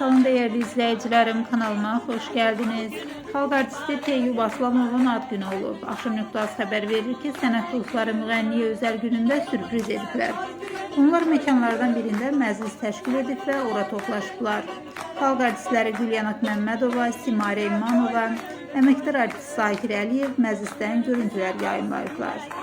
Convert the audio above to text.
Salam değerli izleyicilerim, kanalıma hoş geldiniz. Xalq artisti Teyyub Aslamovun ad günü olub. Axşam Nöqtəsi xəbər verir ki, sənət dostları müğənniyə özəl günündə sürpriz ediblər. Onlar məkanlardan birində məclis təşkil edib və ora toplaşıblar. Xalq artistləri Gülyanat Məmmədova, Simare İmanova, əməkdar artist Zakir Əliyev məclisdən görüntülər yayımlayıblar.